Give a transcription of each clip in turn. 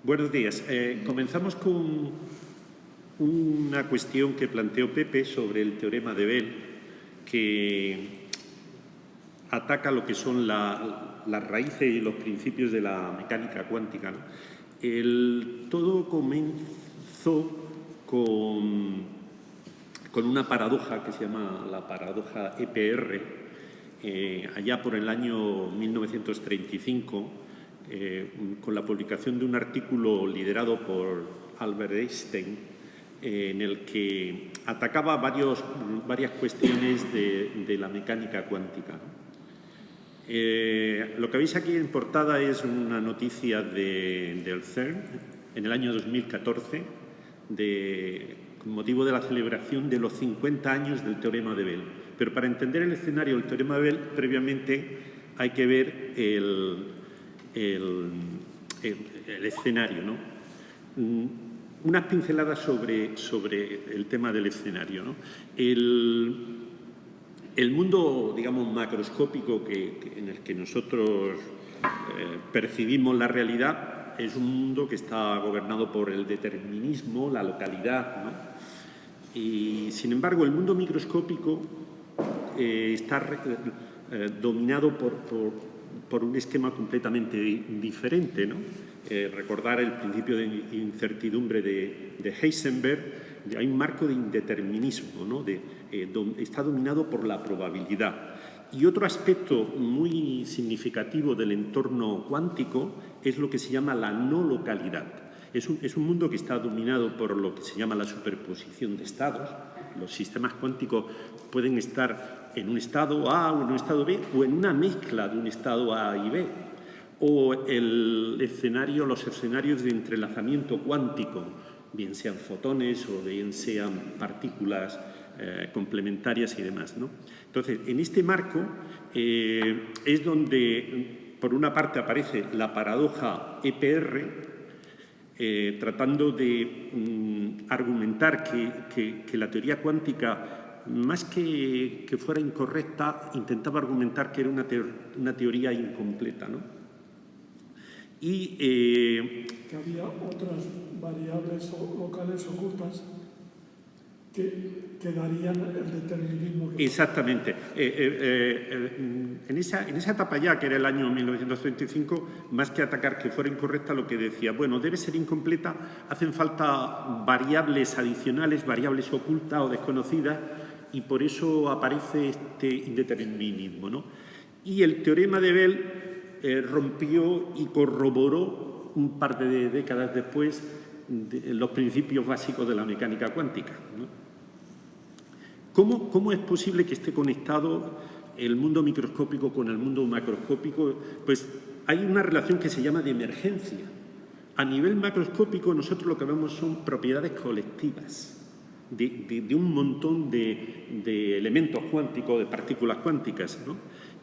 Buenos días. Comenzamos con una cuestión que planteó Pepe sobre el teorema de Bell, que ataca lo que son las raíces y los principios de la mecánica cuántica, ¿no? Todo comenzó con una paradoja que se llama la paradoja EPR, allá por el año 1935, con la publicación de un artículo liderado por Albert Einstein, en el que atacaba varias cuestiones de la mecánica cuántica. Lo que veis aquí en portada es una noticia del CERN en el año 2014, con motivo de la celebración de los 50 años del teorema de Bell. Pero para entender el escenario del teorema de Bell, previamente hay que ver el escenario, ¿no? Unas pinceladas sobre el tema del escenario, ¿no? El mundo, digamos, macroscópico en el que nosotros percibimos la realidad es un mundo que está gobernado por el determinismo, la localidad, ¿no? Y, sin embargo, el mundo microscópico está dominado por un esquema completamente diferente, ¿no? Recordar el principio de incertidumbre de Heisenberg. Hay un marco de indeterminismo, ¿no? Está dominado por la probabilidad. Y otro aspecto muy significativo del entorno cuántico es lo que se llama la no localidad. Es un mundo que está dominado por lo que se llama la superposición de estados. Los sistemas cuánticos pueden estar en un estado A o en un estado B o en una mezcla de un estado A y B. O los escenarios de entrelazamiento cuántico, bien sean fotones o bien sean partículas complementarias y demás, ¿no? Entonces, en este marco es donde, por una parte, aparece la paradoja EPR, tratando de argumentar que la teoría cuántica, más que fuera incorrecta, intentaba argumentar que era una teoría incompleta, ¿no? Y que había otras variables locales ocultas que darían el determinismo. Exactamente. En esa etapa ya, que era el año 1935, más que atacar que fuera incorrecta, lo que decía, bueno, debe ser incompleta, hacen falta variables adicionales, variables ocultas o desconocidas, y por eso aparece este indeterminismo, ¿no? Y el teorema de Bell rompió y corroboró un par de décadas después los principios básicos de la mecánica cuántica, ¿no? ¿Cómo es posible que esté conectado el mundo microscópico con el mundo macroscópico? Pues hay una relación que se llama de emergencia. A nivel macroscópico nosotros lo que vemos son propiedades colectivas de un montón de elementos cuánticos, de partículas cuánticas, ¿no?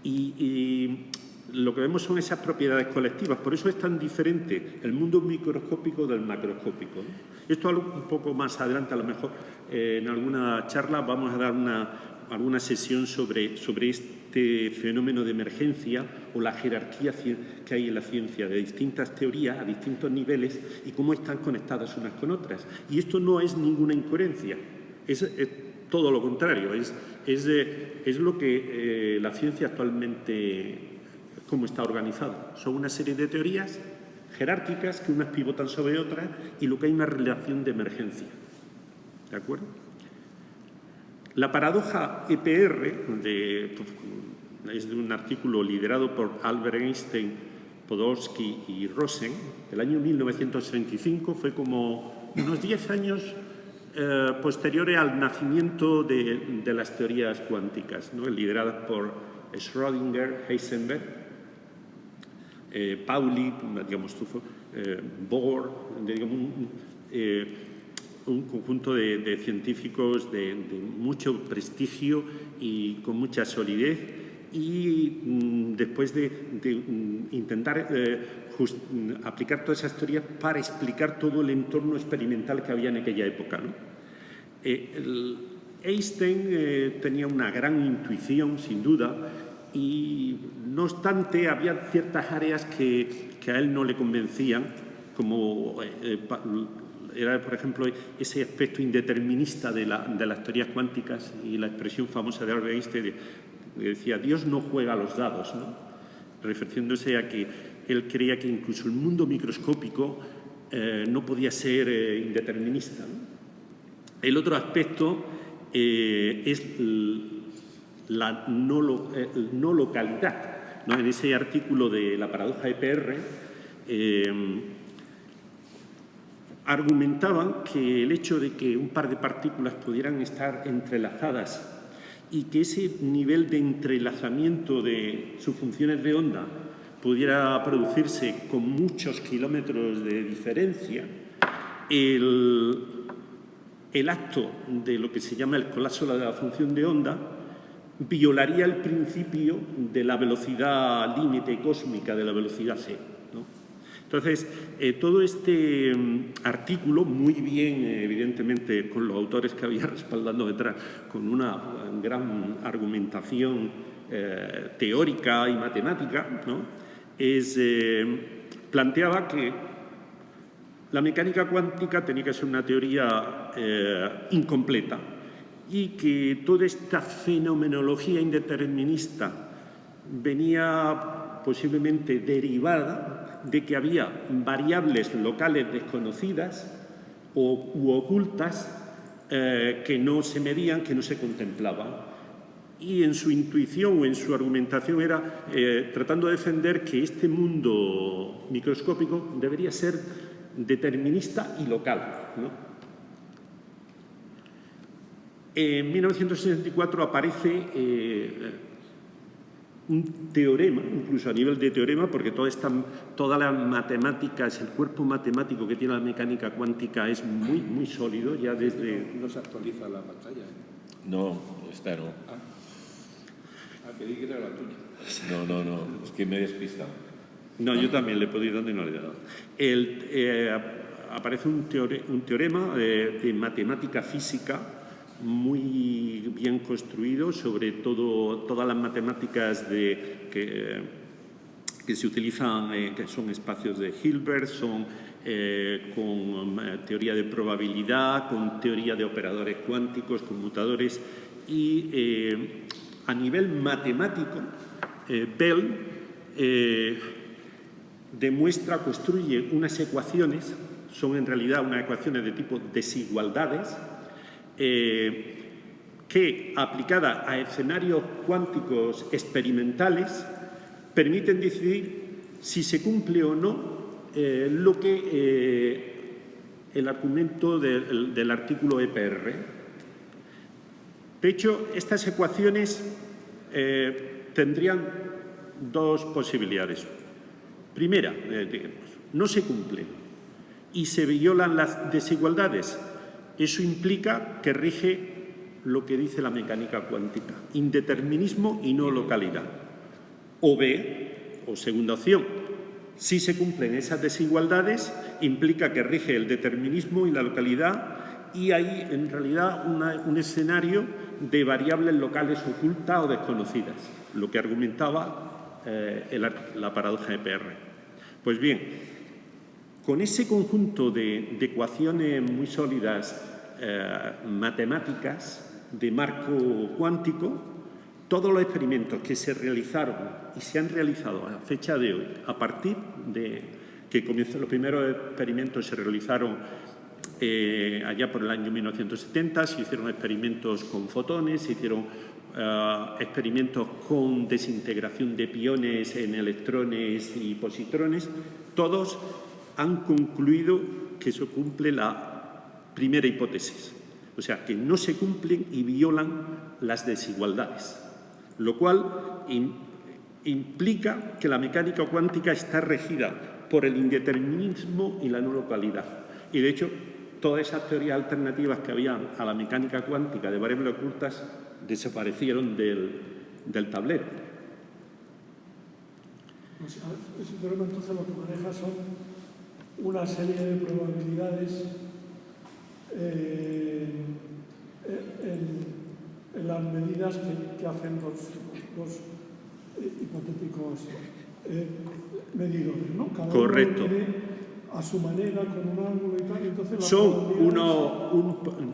Y lo que vemos son esas propiedades colectivas. Por eso es tan diferente el mundo microscópico del macroscópico, ¿no? Esto un poco más adelante, a lo mejor en alguna charla vamos a dar alguna sesión sobre este fenómeno de emergencia o la jerarquía que hay en la ciencia de distintas teorías a distintos niveles y cómo están conectadas unas con otras. Y esto no es ninguna incoherencia, es todo lo contrario, es lo que la ciencia actualmente, cómo está organizada. Son una serie de teorías jerárquicas que unas pivotan sobre otras y lo que hay una relación de emergencia. ¿De acuerdo? La paradoja EPR es de un artículo liderado por Albert Einstein, Podolsky y Rosen, del año 1935, fue como unos 10 años posteriores al nacimiento de las teorías cuánticas, ¿no? Lideradas por Schrödinger, Heisenberg, Pauli, digamos, Bohr, digamos, un conjunto de científicos de mucho prestigio y con mucha solidez, y después de intentar aplicar todas esas teorías para explicar todo el entorno experimental que había en aquella época, ¿no? Einstein tenía una gran intuición, sin duda, y no obstante había ciertas áreas que a él no le convencían como era, por ejemplo, ese aspecto indeterminista de las teorías cuánticas y la expresión famosa de Albert Einstein que decía, Dios no juega a los dados, ¿no? Refiriéndose a que él creía que incluso el mundo microscópico no podía ser indeterminista, ¿no? El otro aspecto es la no localidad, ¿no? En ese artículo de la paradoja EPR argumentaban que el hecho de que un par de partículas pudieran estar entrelazadas y que ese nivel de entrelazamiento de sus funciones de onda pudiera producirse con muchos kilómetros de diferencia, el acto de lo que se llama el colapso de la función de onda violaría el principio de la velocidad límite cósmica, de la velocidad c, ¿no? Entonces, todo este artículo, muy bien, evidentemente, con los autores que había respaldando detrás, con una gran argumentación teórica y matemática, ¿no? Planteaba que la mecánica cuántica tenía que ser una teoría incompleta y que toda esta fenomenología indeterminista venía posiblemente derivada de que había variables locales desconocidas u ocultas que no se medían, que no se contemplaban. Y en su intuición o en su argumentación era tratando de defender que este mundo microscópico debería ser determinista y local, ¿no? En 1964 aparece un teorema, incluso a nivel de teorema, porque todas las matemáticas, el cuerpo matemático que tiene la mecánica cuántica es muy, muy sólido, ya desde... No se actualiza la pantalla, ¿eh? No, esta no. Pedí que era la tuya. No, es que me he despistado. No, yo también le he podido dando y no le he dado. Aparece un teorema de matemática física muy bien construido sobre todas las matemáticas que se utilizan, que son espacios de Hilbert, son con teoría de probabilidad, con teoría de operadores cuánticos, conmutadores y a nivel matemático, Bell construye unas ecuaciones, son en realidad unas ecuaciones de tipo desigualdades, que, aplicadas a escenarios cuánticos experimentales, permiten decidir si se cumple o no lo que el argumento del artículo EPR. De hecho, estas ecuaciones tendrían dos posibilidades. Primera, no se cumplen y se violan las desigualdades. Eso implica que rige lo que dice la mecánica cuántica, indeterminismo y no localidad. O B, o segunda opción, si se cumplen esas desigualdades, implica que rige el determinismo y la localidad y hay en realidad un escenario de variables locales ocultas o desconocidas, lo que argumentaba la paradoja EPR. Pues bien, con ese conjunto de ecuaciones muy sólidas matemáticas de marco cuántico, todos los experimentos que se realizaron y se han realizado a fecha de hoy, a partir de que comienzan los primeros experimentos, se realizaron allá por el año 1970, se hicieron experimentos con fotones, se hicieron experimentos con desintegración de piones en electrones y positrones, todos han concluido que se cumple la primera hipótesis, o sea, que no se cumplen y violan las desigualdades, lo cual implica que la mecánica cuántica está regida por el indeterminismo y la no localidad. Y, de hecho, todas esas teorías alternativas que había a la mecánica cuántica de variables ocultas desaparecieron del tablero. Pues, ese teorema, entonces, lo que maneja son una serie de probabilidades en las medidas que hacen los hipotéticos medidores, ¿no? Cada Correcto. uno mide a su manera, con un ángulo y tal. Entonces, Son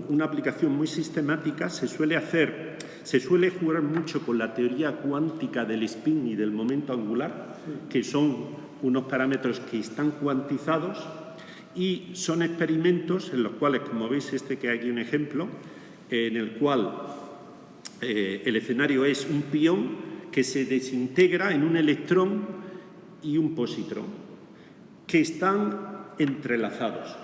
una aplicación muy sistemática. Se suele jugar mucho con la teoría cuántica del spin y del momento angular, que son unos parámetros que están cuantizados, y son experimentos en los cuales, como veis, que hay aquí un ejemplo, en el cual el escenario es un pión que se desintegra en un electrón y un positrón, que están entrelazados.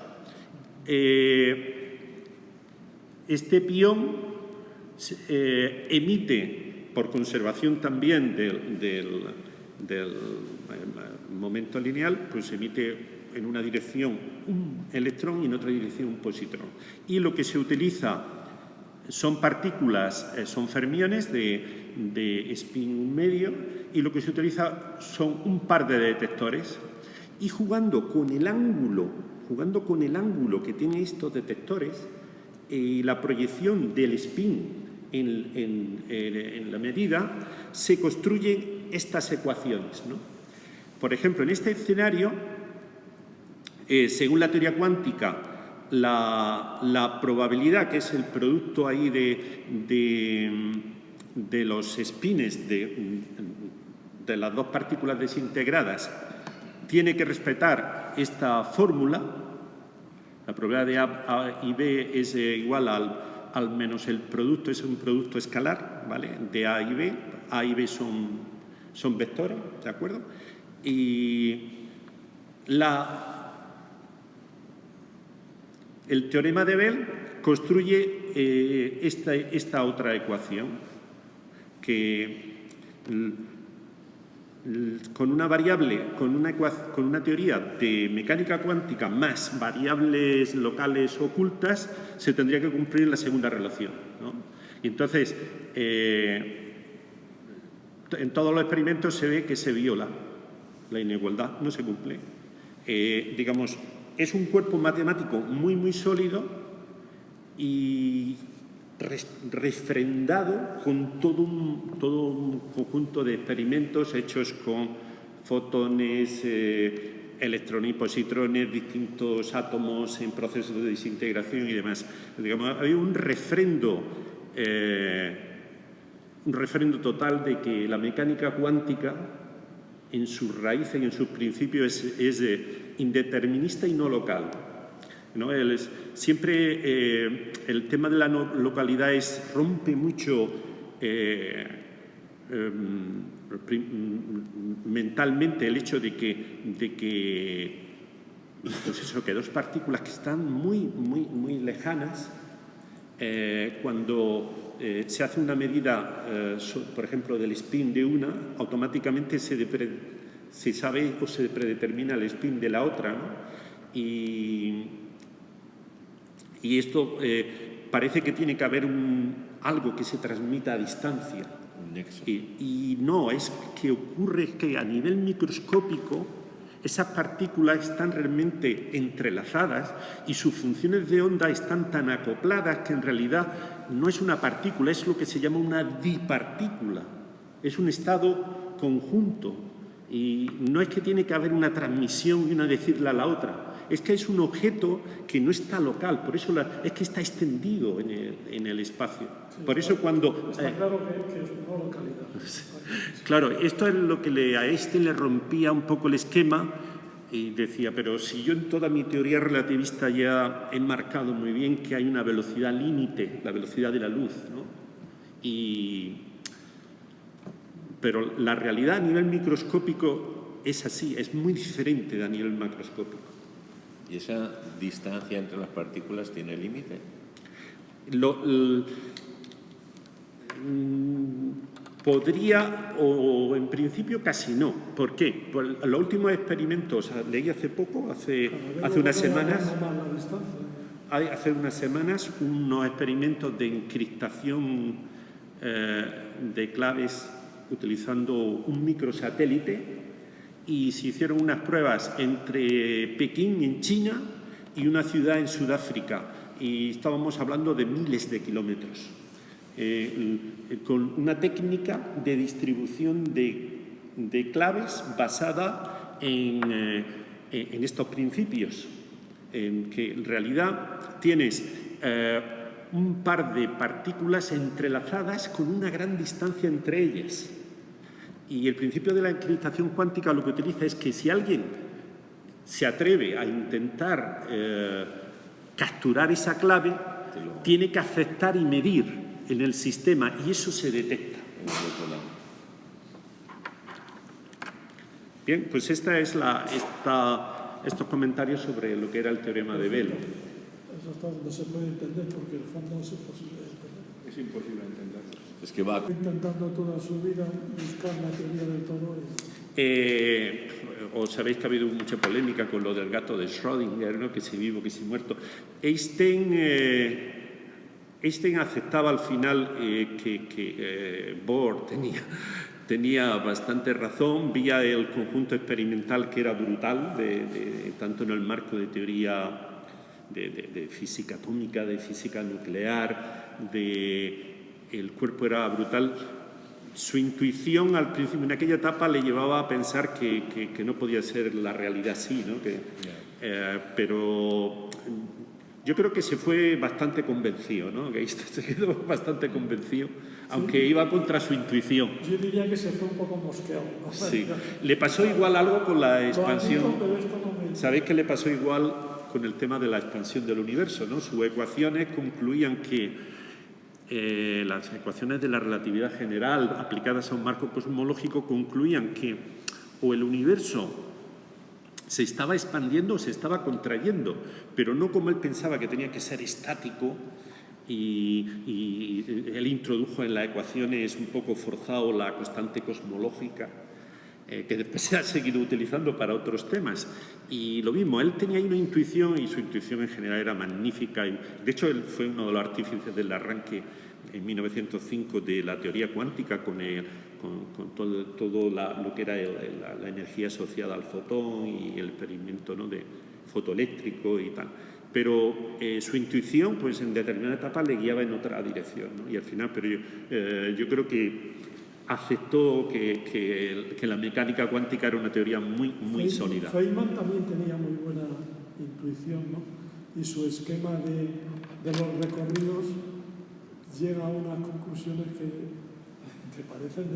Este pión emite, por conservación también del momento lineal, pues emite en una dirección un electrón y en otra dirección un positrón. Y lo que se utiliza son partículas, son fermiones de spin medio, y lo que se utiliza son un par de detectores. Y jugando con el ángulo que tienen estos detectores, la proyección del spin en la medida, se construyen estas ecuaciones, ¿no? Por ejemplo, en este escenario, según la teoría cuántica, la probabilidad, que es el producto ahí de los spines de las dos partículas desintegradas, tiene que respetar esta fórmula. La probabilidad de A y B es igual al menos el producto, es un producto escalar, ¿vale?, de A y B. A y B son vectores, ¿de acuerdo? Y el teorema de Bell construye esta otra ecuación, que con una variable, con una teoría de mecánica cuántica más variables locales ocultas, se tendría que cumplir la segunda relación, ¿no? Y entonces, en todos los experimentos se ve que se viola la inigualdad, no se cumple. Digamos, es un cuerpo matemático muy, muy sólido y refrendado con todo un conjunto de experimentos hechos con fotones, electrones y positrones, distintos átomos en procesos de desintegración y demás. Digamos, hay un refrendo total de que la mecánica cuántica, en sus raíces y en sus principios, es indeterminista y no local, ¿no? Siempre el tema de la no localidad rompe mucho mentalmente el hecho de que pues eso, que dos partículas que están muy, muy, muy lejanas, cuando se hace una medida, por ejemplo, del spin de una, automáticamente se sabe o se predetermina el spin de la otra, ¿no? Y esto parece que tiene que haber algo que se transmita a distancia. Un nexo. Y no, es que ocurre que a nivel microscópico esas partículas están realmente entrelazadas y sus funciones de onda están tan acopladas que en realidad no es una partícula, es lo que se llama una dipartícula. Es un estado conjunto y no es que tiene que haber una transmisión y una decirle a la otra. Es que es un objeto que no está local, por eso es que está extendido en el espacio. Sí, por eso cuando... Está claro que es una localidad. Claro, esto es lo que a le rompía un poco el esquema y decía, pero si yo en toda mi teoría relativista ya he marcado muy bien que hay una velocidad límite, la velocidad de la luz, ¿no? Pero la realidad a nivel microscópico es así, es muy diferente de a nivel macroscópico. ¿Y esa distancia entre las partículas tiene límite? Podría, o en principio casi no. ¿Por qué? Por los últimos experimentos, leí hace poco, hace unas semanas, unos experimentos de encriptación de claves utilizando un microsatélite, y se hicieron unas pruebas entre Pekín, en China, y una ciudad en Sudáfrica, y estábamos hablando de miles de kilómetros, con una técnica de distribución de claves basada en en estos principios, en que en realidad tienes un par de partículas entrelazadas con una gran distancia entre ellas. Y el principio de la encriptación cuántica lo que utiliza es que si alguien se atreve a intentar capturar esa clave, tiene que aceptar y medir en el sistema, y eso se detecta. Bien, pues estos comentarios sobre lo que era el teorema de Bell. Eso hasta donde se puede entender, porque el fondo es imposible de entender. Es imposible entenderlo. Es que va... Intentando toda su vida buscar la teoría del todo. Os sabéis que ha habido mucha polémica con lo del gato de Schrödinger, ¿no? Que si vivo, que si muerto. Einstein aceptaba al final que Bohr tenía bastante razón, vía el conjunto experimental que era brutal, tanto en el marco de teoría de física atómica, de física nuclear, el cuerpo era brutal. Su intuición al principio, en aquella etapa, le llevaba a pensar que no podía ser la realidad así, ¿no? Pero yo creo que se fue bastante convencido, ¿no? Que se quedó bastante convencido, aunque iba contra su intuición. Yo diría que se fue un poco mosqueado, ¿no? Sí. Le pasó igual algo con la expansión. Lo admito, pero esto no me... ¿Sabéis que le pasó igual con el tema de la expansión del universo, ¿no? Sus ecuaciones concluían que las ecuaciones de la relatividad general aplicadas a un marco cosmológico concluían que o el universo se estaba expandiendo o se estaba contrayendo, pero no como él pensaba, que tenía que ser estático, y él introdujo en las ecuaciones un poco forzado la constante cosmológica, que después se ha seguido utilizando para otros temas. Y lo mismo, él tenía ahí una intuición, y su intuición en general era magnífica. De hecho, él fue uno de los artífices del arranque en 1905 de la teoría cuántica, con todo lo que era la energía asociada al fotón y el experimento, ¿no?, de fotoeléctrico y tal. Pero su intuición, pues en determinada etapa le guiaba en otra dirección, ¿no? Y al final, pero yo creo que aceptó que la mecánica cuántica era una teoría muy sólida. Feynman también tenía muy buena intuición, ¿no? Y su esquema de los recorridos llega a unas conclusiones que parecen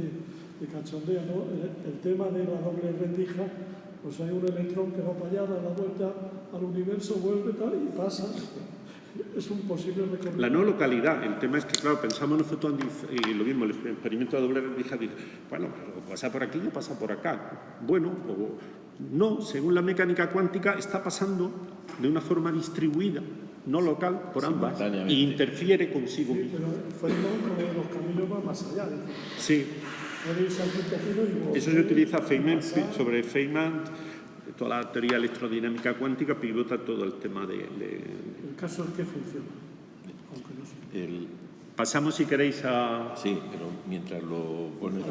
de cachondeo, ¿no? El tema de la doble rendija, pues hay un electrón que va para allá, da la vuelta al universo, vuelve tal y pasa. Es un posible recorrido. La no localidad, el tema es que, claro, pensamos en un fotón y lo mismo, el experimento de doble rendija dice, bueno, o pasa por aquí o pasa por acá. Bueno, o no, según la mecánica cuántica, está pasando de una forma distribuida, no local, por ambas, y interfiere consigo mismo. Pero Feynman, como de los caminos, va más allá. Dice. Sí. Puede irse al punto fijo y volver, Eso se utiliza sobre Feynman. Toda la teoría electrodinámica cuántica pivota todo el tema de... El caso es que funciona, aunque no sé. Pasamos, si queréis, a... Sí, pero mientras lo pones...